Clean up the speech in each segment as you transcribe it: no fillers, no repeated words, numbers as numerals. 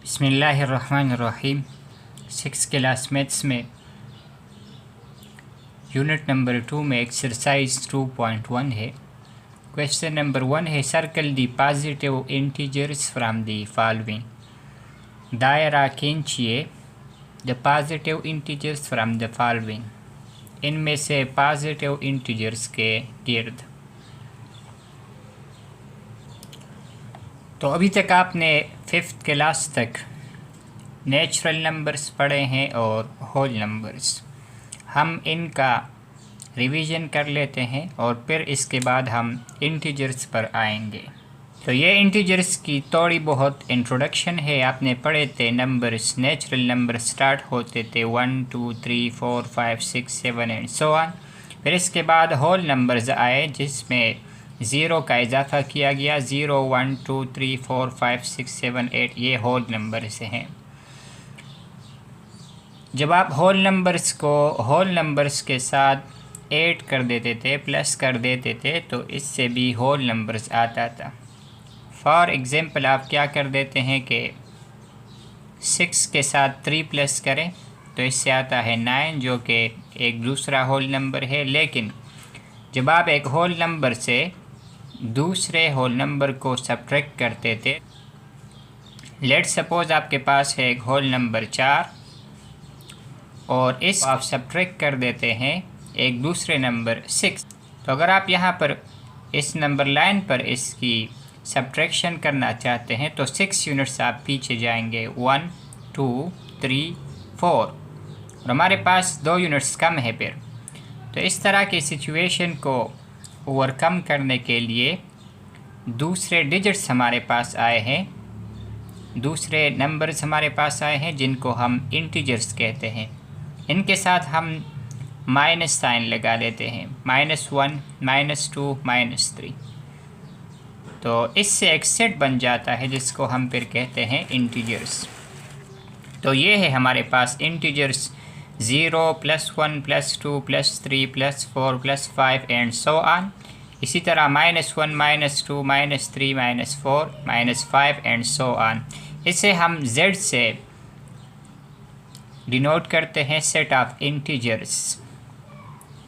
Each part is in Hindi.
बिस्मिल्लाहिर्रहमानिर्रहीम। 6 क्लास मैथ्स में यूनिट नंबर 2 में एक्सरसाइज 2.1 है। क्वेश्चन नंबर 1 है, circle the positive integers from the following. दायरा खींचिए the positive integers from the following, इनमें से पॉजिटिव इंटीजर्स के गिर्द। तो अभी तक आपने 5th क्लास तक नेचुरल नंबर्स पढ़े हैं और होल नंबर्स। हम इनका रिवीजन कर लेते हैं और फिर इसके बाद हम इंटीजर्स पर आएंगे। तो ये इंटीजर्स की थोड़ी बहुत इंट्रोडक्शन है। आपने पढ़े थे नंबर्स, नेचुरल नंबर स्टार्ट होते थे 1 2 3 4 5 6 7 एंड सो ऑन। फिर इसके बाद होल नंबर्स आए जिसमें ज़ीरो का इजाफा किया गया। 0 1 2 3 4 5 6 7 8 ये होल नंबर से हैं। जब आप होल नंबर्स को होल नंबर्स के साथ ऐड कर देते थे, प्लस कर देते थे, तो इससे भी होल नंबर्स आता था। फॉर एग्ज़ाम्पल आप क्या कर देते हैं कि 6 के साथ 3 प्लस करें तो इससे आता है 9, जो कि एक दूसरा होल नंबर है। लेकिन जब आप एक होल नंबर से दूसरे होल नंबर को सब्ट्रैक्ट करते थे, लेट सपोज आपके पास है एक होल नंबर 4 और इस आप सब्ट्रैक्ट कर देते हैं एक दूसरे नंबर 6। तो अगर आप यहाँ पर इस नंबर लाइन पर इसकी सब्ट्रैक्शन करना चाहते हैं तो 6 यूनिट्स आप पीछे जाएंगे, 1 2 3 4, और हमारे पास 2 यूनिट्स कम है। फिर तो इस तरह की सिचुएशन को ओवरकम करने के लिए दूसरे डिजिट्स हमारे पास आए हैं, दूसरे नंबर्स हमारे पास आए हैं जिनको हम इंटीजर्स कहते हैं। इनके साथ हम माइनस साइन लगा देते हैं, -1 -2 -3। तो इससे एक सेट बन जाता है जिसको हम फिर कहते हैं इंटीजर्स। तो ये है हमारे पास इंटीजर्स 0 +1 +2 +3 +4 +5 एंड सो ऑन। इसी तरह -1 -2 -3 -4 -5 एंड सो ऑन। इसे हम Z से डिनोट करते हैं, सेट ऑफ इंटीजर्स।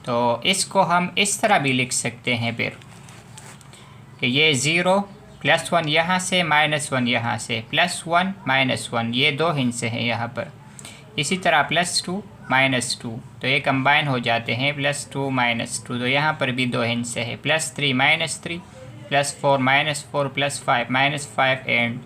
तो इसको हम इस तरह भी लिख सकते हैं फिर कि ये 0 +1 यहाँ से, -1 यहाँ से, +1 -1 ये 2 हिस्से हैं यहाँ पर। इसी तरह +2 -2 तो ये कंबाइन हो जाते हैं, +2 -2 तो यहाँ पर भी 2 हिस्से हैं, +3 -3 +4 -4 +5 -5 एंड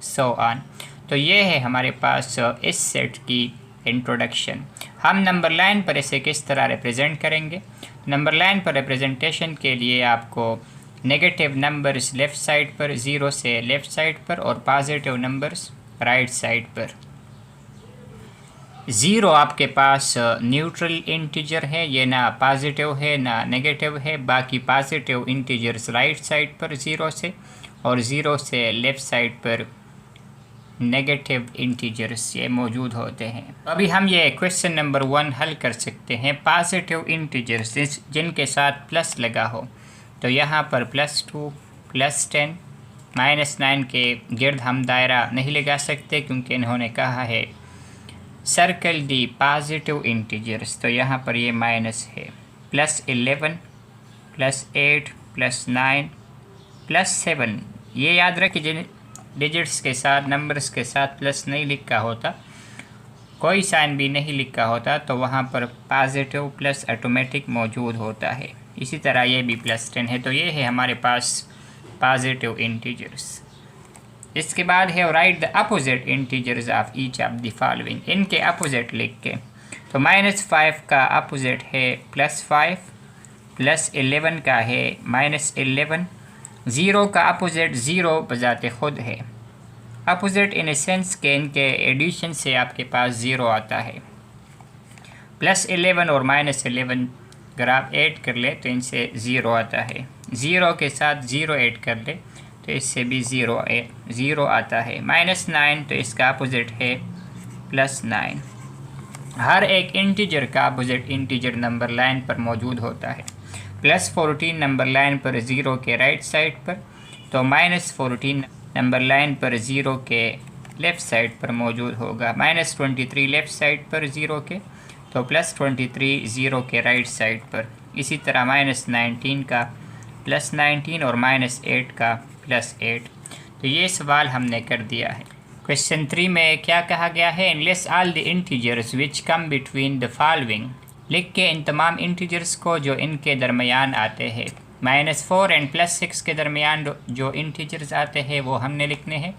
सो ऑन। तो ये है हमारे पास इस सेट की इंट्रोडक्शन। हम नंबर लाइन पर इसे किस तरह रिप्रेजेंट करेंगे? नंबर लाइन पर रिप्रेजेंटेशन के लिए आपको नेगेटिव नंबर्स लेफ़्ट साइड पर, 0 से लेफ़्ट साइड पर, और पॉजिटिव नंबर्स राइट साइड पर। 0 आपके पास न्यूट्रल इंटीजर है, ये ना पॉजिटिव है ना नेगेटिव है। बाकी पॉजिटिव इंटीजर्स राइट साइड पर 0 से, और 0 से लेफ़्ट साइड पर नेगेटिव इंटीजर्स ये मौजूद होते हैं। अभी हम ये क्वेश्चन नंबर 1 हल कर सकते हैं। पॉजिटिव इंटीजर्स जिनके साथ प्लस लगा हो, तो यहाँ पर +2 +10 -9 के गिर्द हम दायरा नहीं लगा सकते क्योंकि इन्होंने कहा है सर्कल दी पॉजिटिव इंटीजर्स। तो यहाँ पर ये माइनस है, +11 +8 +9 +7। ये याद रखिए, जिन डिजिट्स के साथ, नंबर्स के साथ प्लस नहीं लिखा होता, कोई साइन भी नहीं लिखा होता, तो वहाँ पर पॉजिटिव प्लस ऑटोमेटिक मौजूद होता है। इसी तरह ये भी +10 है। तो ये है हमारे पास पॉजिटिव इंटीजर्स। इसके बाद है right the opposite integers of each of the following. इनके अपोजिट लिख के, तो -5 का अपोजिट है +5, +11 का है -11। 0 का अपोजिट 0 बजाते खुद है। अपोजिट इन सेंस के इनके एडिशन से आपके पास 0 आता है। +11 और -11 अगर आप ऐड कर ले तो इनसे 0 आता है। 0 के साथ 0 ऐड कर ले तो इससे भी 0 आता है। -9 तो इसका अपोजिट है +9। हर एक इंटीजर का अपोजिट इंटीजर नंबर लाइन पर मौजूद होता है। +14 नंबर लाइन पर 0 के राइट साइड पर, तो -14 नंबर लाइन पर 0 के लेफ़्ट साइड पर मौजूद होगा। -23 लेफ़्ट साइड पर ज़ीरो के, तो +23 ज़ीरो के राइट साइड पर। इसी तरह -19 का +19 और -8 का +8। तो ये सवाल हमने कर दिया है। क्वेश्चन 3 में क्या कहा गया है? Endless all the integers which come between the following. लिख के इन तमाम इंटीजर्स को जो इनके दरमियान आते हैं। -4 एंड +6 के दरमियान जो इंटीजर्स आते हैं वो हमने लिखने हैं।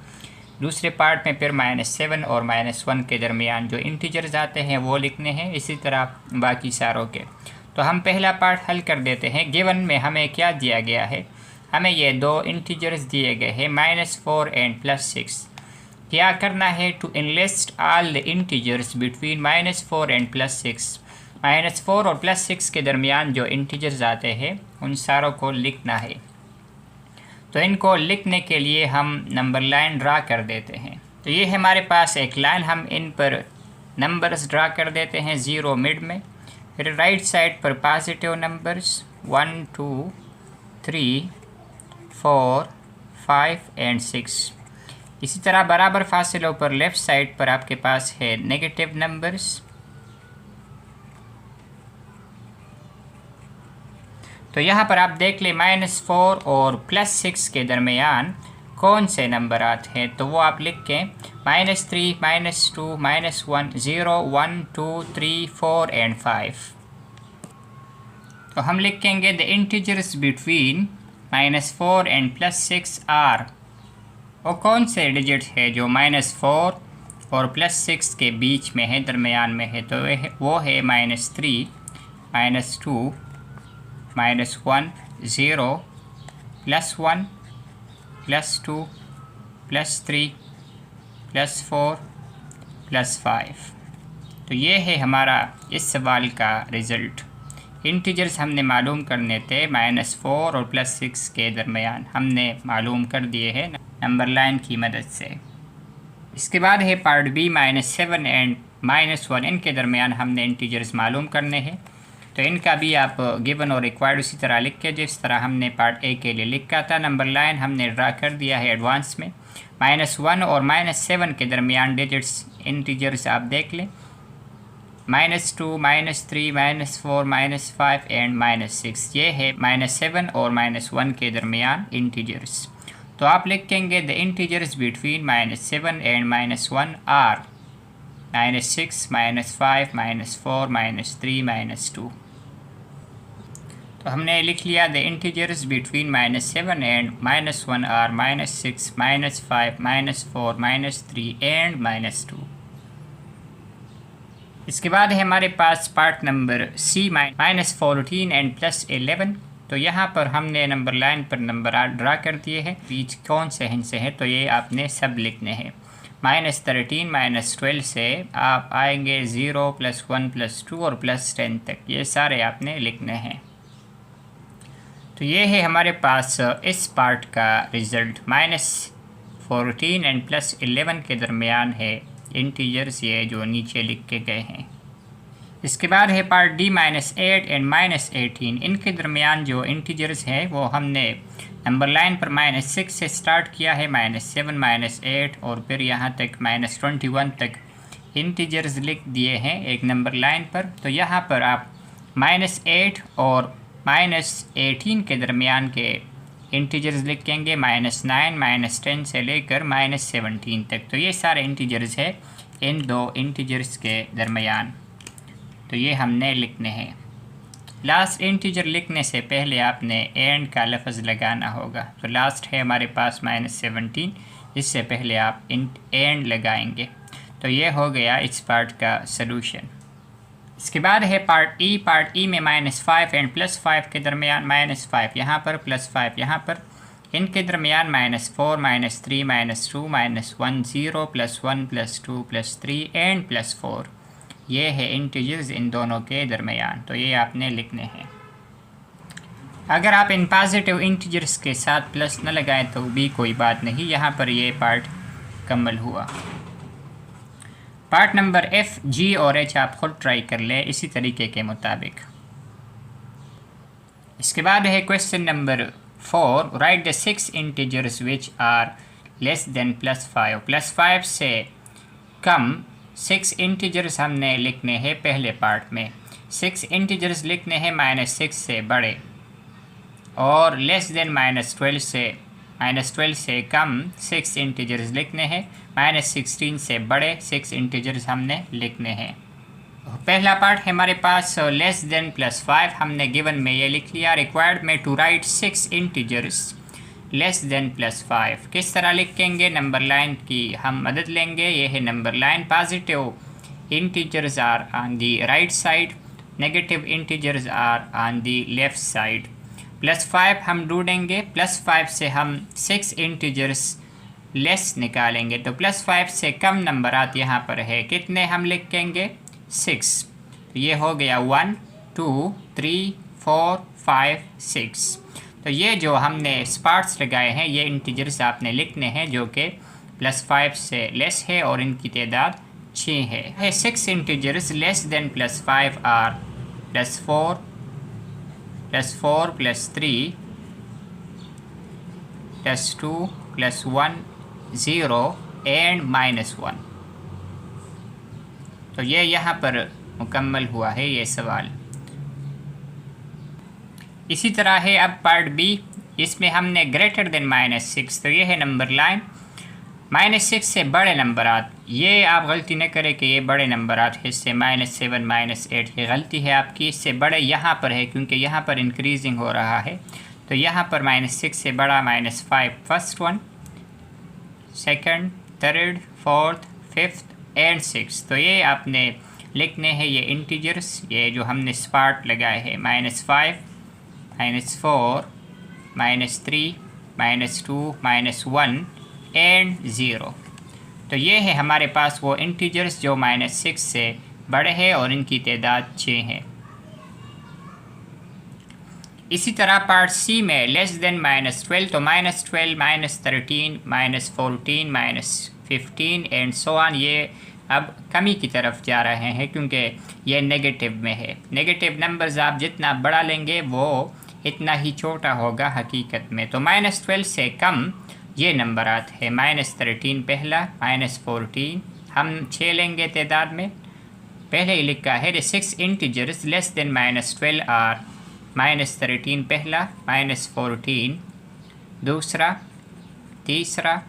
दूसरे पार्ट में फिर -7 और -1 के दरमियान जो इंटीजर्स आते हैं वो लिखने हैं। इसी तरह बाकी सारों के। तो हम पहला पार्ट हल कर देते हैं। गिवन में हमें क्या दिया गया है? हमें ये दो इंटीजर्स दिए गए हैं -4 एंड +6। क्या करना है? To enlist all the integers between -4 and +6। -4 और +6 के दरमियान जो इंटीजर्स आते हैं उन सारों को लिखना है। तो इनको लिखने के लिए हम नंबर लाइन ड्रा कर देते हैं। तो ये हमारे पास एक लाइन, हम इन पर नंबर्स ड्रा कर देते हैं 0 मिड में। फिर राइट साइड पर पॉजिटिव नंबर्स 1 2 3 4 5 एंड 6। इसी तरह बराबर फासलों पर लेफ़्ट साइड पर आपके पास है नेगेटिव नंबर्स। तो यहाँ पर आप देख लें -4 और +6 के दरमियान कौन से नंबर आते हैं, तो वो आप लिख के -3 -2 -1 0 1 2 3 4 एंड 5। तो हम लिखेंगे the integers between -4 and +6 are. वो कौन से डिजिट है जो -4 और +6 के बीच में है, दरमियान में है? तो वो है -3 -2 -1 0 +1 +2 +3 +4 +5। तो ये है हमारा इस सवाल का रिज़ल्ट। इंटीजर्स हमने मालूम करने थे -4 और +6 के दरमियान, हमने मालूम कर दिए हैं नंबर लाइन की मदद से। इसके बाद है पार्ट बी -7 एंड -1, इनके दरमियान हमने इंटीजर्स मालूम करने हैं। तो इनका भी आप गिवन और रिक्वायर्ड उसी तरह लिख के जिस तरह हमने पार्ट ए के लिए लिखा था। नंबर लाइन हमने ड्रा कर दिया है एडवांस में। -1 और -7 के दरमियान डिजिट्स इंटीजर्स आप देख लें, -2 -3 -4 -5 एंड -6। ये है -7 और -1 के दरमियान इंटीजर्स। तो आप लिखेंगे the integers between -7 and -1 are -6 -5 -4 -3 -2। तो हमने लिख लिया the integers between -7 and -1 are -6 -5 -4 -3 and -2। इसके बाद है हमारे पास पार्ट नंबर सी -14 एंड +11। तो यहाँ पर हमने नंबर लाइन पर नंबर ड्रा कर दिए हैं, बीच कौन से हिस्से हैं तो ये आपने सब लिखने हैं। -13 -12 से आप आएंगे 0 +1 +2 और +10 तक, ये सारे आपने लिखने हैं। तो ये है हमारे पास इस पार्ट का रिज़ल्ट। -14 एंड +11 के दरमियान है इंटीजर्स ये जो नीचे लिख के गए हैं। इसके बाद है पार्ट डी -8 एंड -18, इनके दरमियान जो इंटीजर्स है वो हमने नंबर लाइन पर -6 से स्टार्ट किया है, -7 -8 और फिर यहाँ तक -21 तक इंटीजर्स लिख दिए हैं एक नंबर लाइन पर। तो यहाँ पर आप -8 और -18 के दरमियान के इंटीजर्स लिखेंगे, -9 -10 से लेकर -17 तक। तो ये सारे इंटीजर्स है इन दो इंटीजर्स के दरमियान, तो ये हमने लिखने हैं। लास्ट इंटीजर लिखने से पहले आपने एंड का लफ्ज़ लगाना होगा। तो लास्ट है हमारे पास -17, इससे पहले आप एंड लगाएंगे। तो ये हो गया इस पार्ट का सलूशन। इसके बाद है पार्ट ई। पार्ट ई में -5 एंड +5 के दरमियान -5 यहाँ पर +5 यहाँ पर, इनके दरमियान -4 -3 -2 -1 0 +1 +2 +3 एंड +4। ये है इंटीजर्स इन दोनों के दरमियान, तो ये आपने लिखने हैं। अगर आप इन पॉजिटिव इंटीजर्स के साथ प्लस न लगाएं तो भी कोई बात नहीं, यहाँ पर ये पार्ट कम्मल हुआ। पार्ट नंबर एफ, जी और एच आप खुद ट्राई कर लें इसी तरीके के मुताबिक। इसके बाद है question number 4, write the 6 integers which are less than +5। +5 से कम 6 इंटीजर्स हमने लिखने हैं पहले पार्ट में। 6 इंटीजर्स लिखने हैं -6 से बड़े, और लेस देन -12 से कम 6 इंटीजर्स लिखने हैं। -16 से बड़े 6 इंटीजर्स हमने लिखने हैं। पहला पार्ट है हमारे पास लेस देन +5, हमने गिवन में ये लिख लिया। रिक्वायर्ड में to write 6 integers less than +5। किस तरह लिखेंगे? नंबर लाइन की हम मदद लेंगे। ये है number line. Positive integers are on the right side, negative integers are on the left side. +5 हम ढूंढेंगे। +5 से हम 6 इंटीजर्स लेस निकालेंगे, तो +5 से कम नंबरात यहाँ पर है। कितने हम लिखेंगे? 6। तो ये हो गया 1 2 3 4 5 6। तो ये जो हमने स्पार्ट्स लगाए हैं ये इंटीजर्स आपने लिखने हैं जो कि +5 से लेस है और इनकी तादाद 6 है। 6 integers less than +5 are +4 +3 +2 +1 0 and -1। तो ये यहाँ पर मुकम्मल हुआ है ये सवाल। इसी तरह है अब पार्ट बी। इसमें हमने ग्रेटर देन -6, तो ये है नंबर लाइन। -6 से बड़े नंबरात, ये आप गलती न करें कि ये बड़े नंबरात है, इससे -7 -8 ये गलती है आपकी। इससे बड़े यहाँ पर है क्योंकि यहाँ पर इंक्रीजिंग हो रहा है। तो यहाँ पर -6 से बड़ा -5 first one, second, third, fourth, fifth and 6। तो ये आपने लिखने हैं ये इंटीजर्स, ये जो हमने स्पार्ट लगाए हैं। -5 -4 -3 -2 -1 एंड 0। तो ये है हमारे पास वो इंटीजर्स जो -6 से बड़े हैं और इनकी तादाद 6 है। इसी तरह पार्ट सी में लेस देन -12, तो -12 -13 -14 -15 एंड सो ऑन, ये अब कमी की तरफ जा रहे हैं क्योंकि ये नेगेटिव में है। नेगेटिव नंबर्स आप जितना बड़ा लेंगे वो इतना ही छोटा होगा हकीकत में। तो -12 से कम ये नंबरात है। -13 पहला, -14 हम 6 लेंगे तादाद में। पहले ही लिखा है the 6 integers less than -12 are -13 पहला, -14 दूसरा, तीसरा,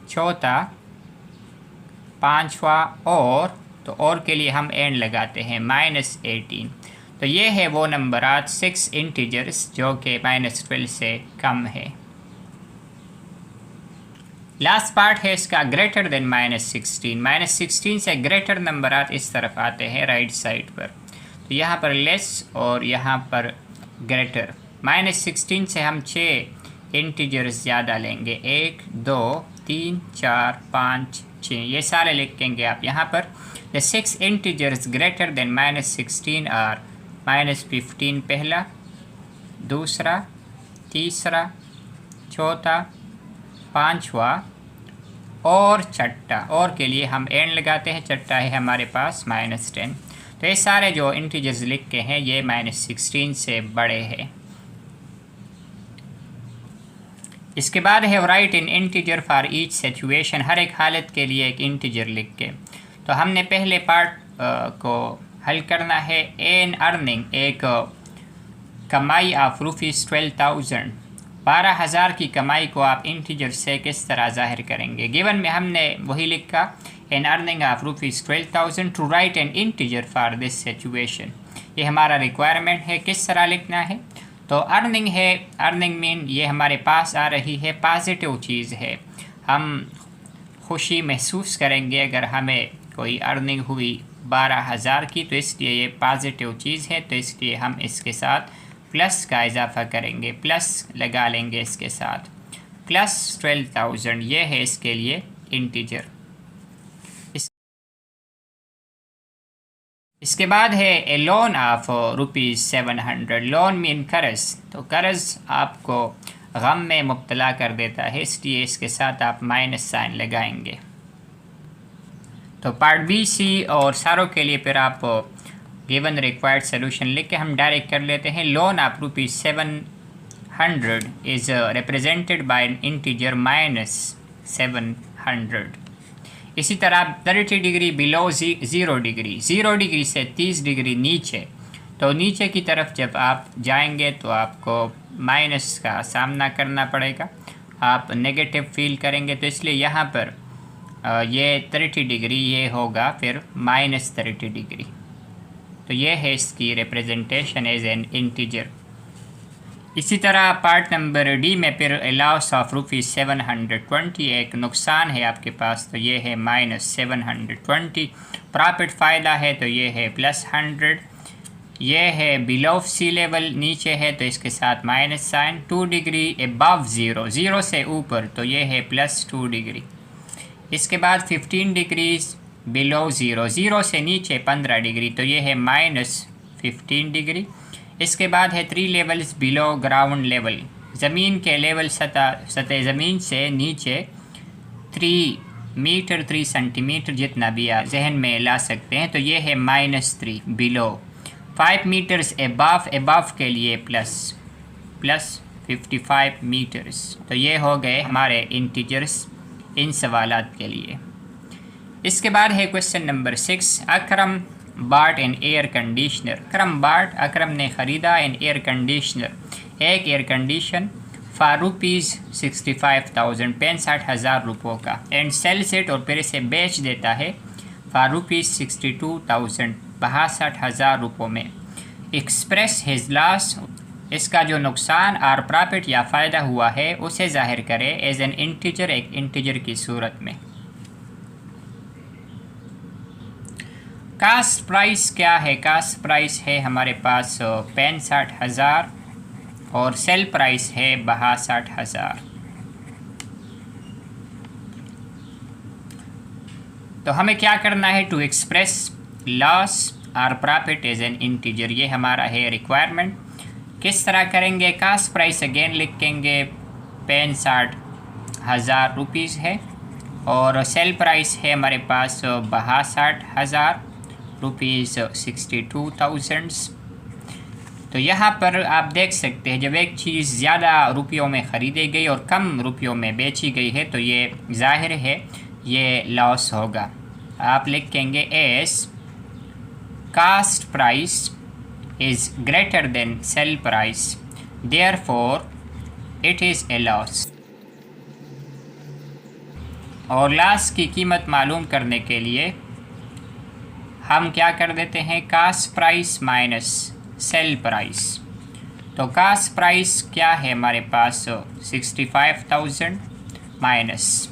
चौथा, पांचवा और के लिए हम एंड लगाते हैं -18। तो ये है वो नंबरात 6 इंटीजर्स जो कि -12 से कम है। लास्ट पार्ट है इसका ग्रेटर देन -16। -16 से ग्रेटर नंबरात इस तरफ आते हैं राइट साइड पर। तो यहाँ पर लेस और यहाँ पर ग्रेटर। -16 से हम 6 इंटीजर्स ज़्यादा लेंगे, 1 2 3 4 5 6, ये सारे लिखेंगे आप यहाँ पर। The 6 integers greater than -16 are -15 पहला, दूसरा, तीसरा, चौथा, पांचवा और छठा। और के लिए हम एंड लगाते हैं, छठा है हमारे पास -10। तो ये सारे जो इंटीजर्स लिख के हैं ये -16 से बड़े हैं। इसके बाद है write in integer for each situation, हर एक हालत के लिए एक इंटीजर लिख के। तो हमने पहले पार्ट को हल करना है। एन अर्निंग, एक कमाई ऑफ ₹12,000, 12,000 की कमाई को आप इंटीजर से किस तरह जाहिर करेंगे? गिवन में हमने वही लिखा, an earning of ₹12,000 to write an integer for this situation. ये हमारा रिक्वायरमेंट है, किस तरह लिखना है। तो अर्निंग है, अर्निंग मीन ये हमारे पास आ रही है, पॉजिटिव चीज़ है। हम खुशी महसूस करेंगे अगर हमें कोई अर्निंग हुई 12,000 की, तो इसलिए ये पॉजिटिव चीज़ है। तो इसलिए हम इसके साथ प्लस का इजाफ़ा करेंगे, प्लस लगा लेंगे इसके साथ, +12,000 ये है इसके लिए इंटीजर। इसके बाद है ए लोन ऑफ ₹700। लोन मीन कर्ज। तो कर्ज आपको गम में मुब्तला कर देता है, इसलिए इसके साथ आप माइनस साइन लगाएंगे। तो पार्ट बी, सी और सारों के लिए फिर आप गिवन रिक्वायर्ड सोल्यूशन लिख के हम डायरेक्ट कर लेते हैं। Loan of ₹700 is represented by N integer 700। इसी तरह 30 डिग्री बिलो 0 डिग्री, 0 डिग्री से 30 डिग्री नीचे, तो नीचे की तरफ जब आप जाएंगे तो आपको माइनस का सामना करना पड़ेगा, आप नेगेटिव फील करेंगे। तो इसलिए यहाँ पर ये 30 डिग्री ये होगा फिर -30 डिग्री। तो ये है इसकी रिप्रेजेंटेशन एज एन इंटीजर। इसी तरह पार्ट नंबर डी में फिर लॉस ऑफ ₹720 एक नुकसान है आपके पास, तो ये है -720। प्रॉफिट फ़ायदा है तो ये है +100। ये है बिलो सी लेवल नीचे है तो इसके साथ माइनस साइन। 2 डिग्री अबव 0, 0 से ऊपर, तो ये है +2 डिग्री। इसके बाद 15 डिग्रीज बिलो 0, 0 से नीचे 15 डिग्री, तो ये है -15 डिग्री। इसके बाद है 3 लेवल्स बिलो ग्राउंड लेवल, ज़मीन के लेवल सतह ज़मीन से नीचे 3 मीटर 3 सेंटीमीटर जितना भी आप जहन में ला सकते हैं, तो ये है -3 बिलो। 5 मीटर्स अबव के लिए प्लस 55 मीटर्स। तो ये हो गए हमारे इंटीजर्स इन सवालात के लिए। इसके बाद है question number 6। Akram bought an air conditioner. Akram ने ख़रीदा एन एयर कंडीशनर, एक एयर कंडीशन फॉर ₹65,000 65,000 रुपयों का, एंड सेल्स इट और फिर इसे बेच देता है फॉर ₹62,000 62,000 रुपयों में। एक्सप्रेस हिज लॉस, इसका जो नुकसान और प्रॉफिट या फ़ायदा हुआ है उसे ज़ाहिर करे एज एन इंटीजर, एक इंटीजर की सूरत में। कास्ट प्राइस क्या है? कास्ट प्राइस है हमारे पास 65,000 और सेल प्राइस है 62,000। तो हमें क्या करना है? टू एक्सप्रेस लॉस और प्रॉफिट एज एन इंटीजर, ये हमारा है रिक्वायरमेंट। किस तरह करेंगे? कास्ट प्राइस अगेन लिखेंगे 65,000 रुपीज़ है और सेल प्राइस है हमारे पास 62,000 रुपीज़ 62,000। तो यहाँ पर आप देख सकते हैं जब एक चीज़ ज़्यादा रुपयों में ख़रीदी गई और कम रुपयों में बेची गई है तो ये ज़ाहिर है ये लॉस होगा। आप लिखेंगे S cost price is greater than sale price, therefore it is a loss. और लॉस की कीमत मालूम करने के लिए हम क्या कर देते हैं? Cost price minus sale price. तो कास्ट प्राइस क्या है हमारे पास? 65,000 माइनस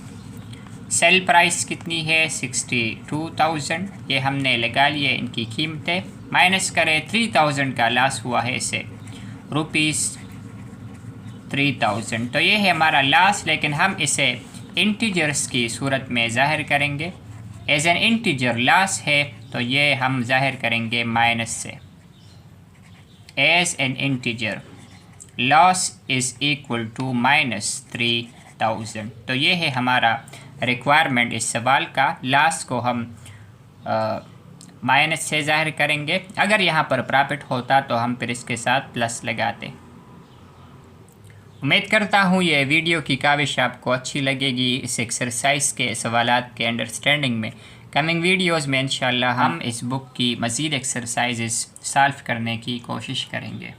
सेल प्राइस कितनी है? 62,000। ये हमने लगा लिए इनकी कीमतें, माइनस करें 3,000 का लॉस हुआ है इसे ₹3,000। तो ये है हमारा लॉस, लेकिन हम इसे इंटीजर्स की सूरत में ज़ाहिर करेंगे। एज एन इंटीजर लॉस है तो ये हम ज़ाहिर करेंगे माइनस से। As an integer loss is equal to -3,000। तो ये है हमारा रिक्वायरमेंट इस सवाल का। लॉस को हम माइनस से ज़ाहिर करेंगे। अगर यहाँ पर प्रॉफिट होता तो हम फिर इसके साथ प्लस लगाते। उम्मीद करता हूँ ये वीडियो की काविश आपको अच्छी लगेगी इस एक्सरसाइज के सवालात के अंडरस्टैंडिंग में। कमिंग वीडियोस में इंशाल्लाह हम इस बुक की मज़ीद एक्सरसाइजेस सॉल्व करने की कोशिश करेंगे।